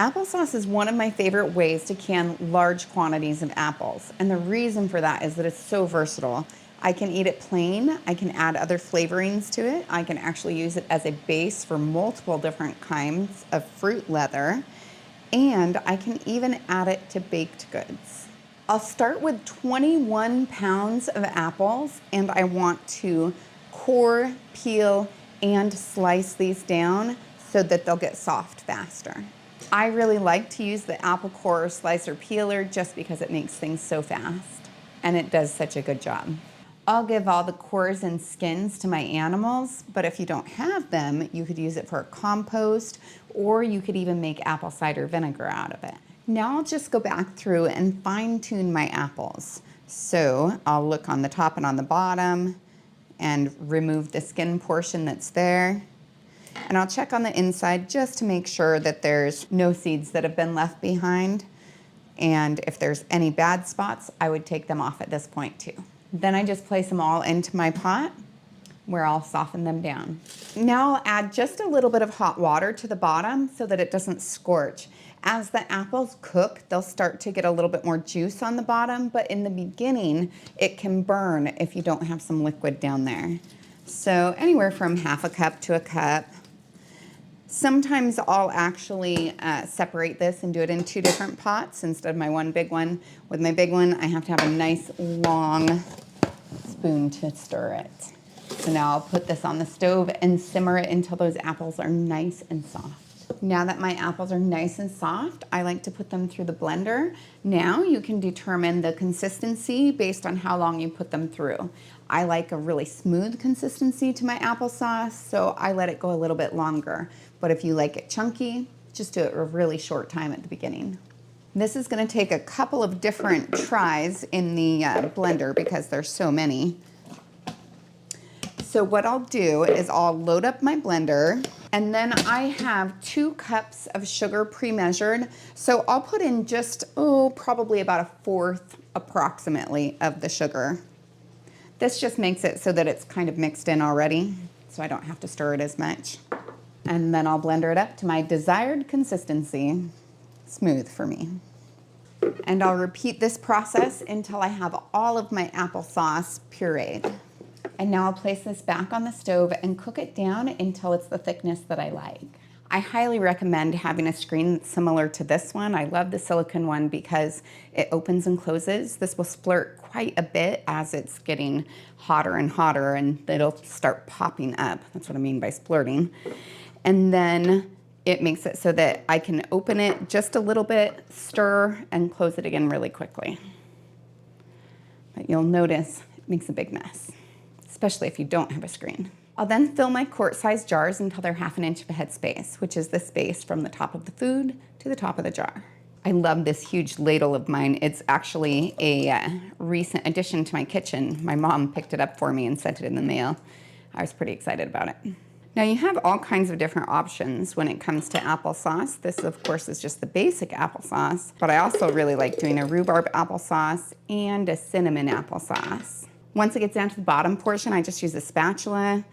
Applesauce is one of my favorite ways to can large quantities of apples. And the reason for that is that it's so versatile. I can eat it plain, I can add other flavorings to it, I can actually use it as a base for multiple different kinds of fruit leather, and I can even add it to baked goods. I'll start with 21 pounds of apples, and I want to core, peel, and slice these down so that they'll get soft faster. I really like to use the apple core slicer peeler just because it makes things so fast, and it does such a good job. I'll give all the cores and skins to my animals, but if you don't have them, you could use it for a compost, or you could even make apple cider vinegar out of it. Now I'll just go back through and fine tune my apples. So I'll look on the top and on the bottom and remove the skin portion that's there. And I'll check on the inside just to make sure that there's no seeds that have been left behind. And if there's any bad spots, I would take them off at this point too. Then I just place them all into my pot where I'll soften them down. Now I'll add just a little bit of hot water to the bottom so that it doesn't scorch. As the apples cook, they'll start to get a little bit more juice on the bottom, but in the beginning, it can burn if you don't have some liquid down there. So anywhere from half a cup to a cup. Sometimes I'll actually separate this and do it in two different pots instead of my one big one. With my big one, I have to have a nice long spoon to stir it. So now I'll put this on the stove and simmer it until those apples are nice and soft. Now that my apples are nice and soft, I like to put them through the blender. Now you can determine the consistency based on how long you put them through. I like a really smooth consistency to my applesauce, so I let it go a little bit longer. But if you like it chunky, just do it a really short time at the beginning. This is going to take a couple of different tries in the blender because there's so many. So what I'll do is I'll load up my blender, and then I have 2 cups of sugar pre-measured. So I'll put in just, probably about 1/4 approximately of the sugar. This just makes it so that it's kind of mixed in already, so I don't have to stir it as much. And then I'll blender it up to my desired consistency, smooth for me. And I'll repeat this process until I have all of my applesauce pureed. And now I'll place this back on the stove and cook it down until it's the thickness that I like. I highly recommend having a screen that's similar to this one. I love the silicone one because it opens and closes. This will splurt quite a bit as it's getting hotter and hotter, and it'll start popping up. That's what I mean by splurting. And then it makes it so that I can open it just a little bit, stir, and close it again really quickly. But you'll notice it makes a big mess, especially if you don't have a screen. I'll then fill my quart-sized jars until they're 1/2 inch of a head space, which is the space from the top of the food to the top of the jar. I love this huge ladle of mine. It's actually a recent addition to my kitchen. My mom picked it up for me and sent it in the mail. I was pretty excited about it. Now you have all kinds of different options when it comes to applesauce. This, of course, is just the basic applesauce, but I also really like doing a rhubarb applesauce and a cinnamon applesauce. Once it gets down to the bottom portion, I just use a spatula,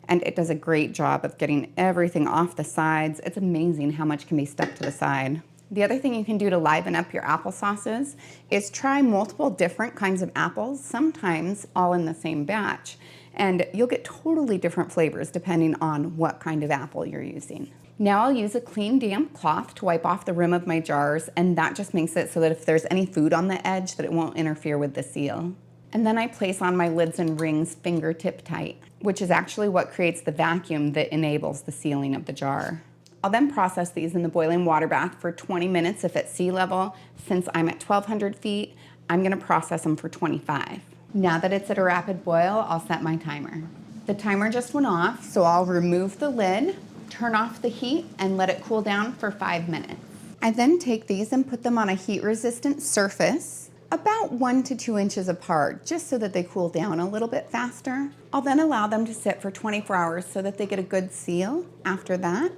and it does a great job of getting everything off the sides. It's amazing how much can be stuck to the side. The other thing you can do to liven up your applesauces is try multiple different kinds of apples, sometimes all in the same batch. And you'll get totally different flavors depending on what kind of apple you're using. Now I'll use a clean, damp cloth to wipe off the rim of my jars, and that just makes it so that if there's any food on the edge, that it won't interfere with the seal. And then I place on my lids and rings fingertip tight, which is actually what creates the vacuum that enables the sealing of the jar. I'll then process these in the boiling water bath for 20 minutes if it's sea level. Since I'm at 1,200 feet, I'm gonna process them for 25. Now that it's at a rapid boil, I'll set my timer. The timer just went off, so I'll remove the lid, turn off the heat, and let it cool down for 5 minutes. I then take these and put them on a heat-resistant surface, about 1 to 2 inches apart, just so that they cool down a little bit faster. I'll then allow them to sit for 24 hours so that they get a good seal. After that,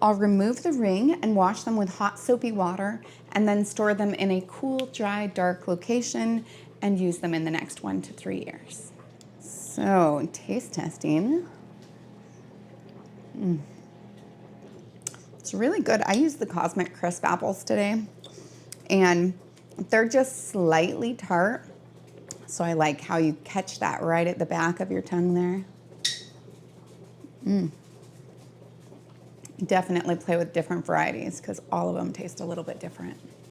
I'll remove the ring and wash them with hot soapy water, and then store them in a cool, dry, dark location and use them in the next 1 to 3 years. So, taste testing. It's really good. I used the Cosmic Crisp apples today, and they're just slightly tart. So I like how you catch that right at the back of your tongue there. Definitely play with different varieties because all of them taste a little bit different.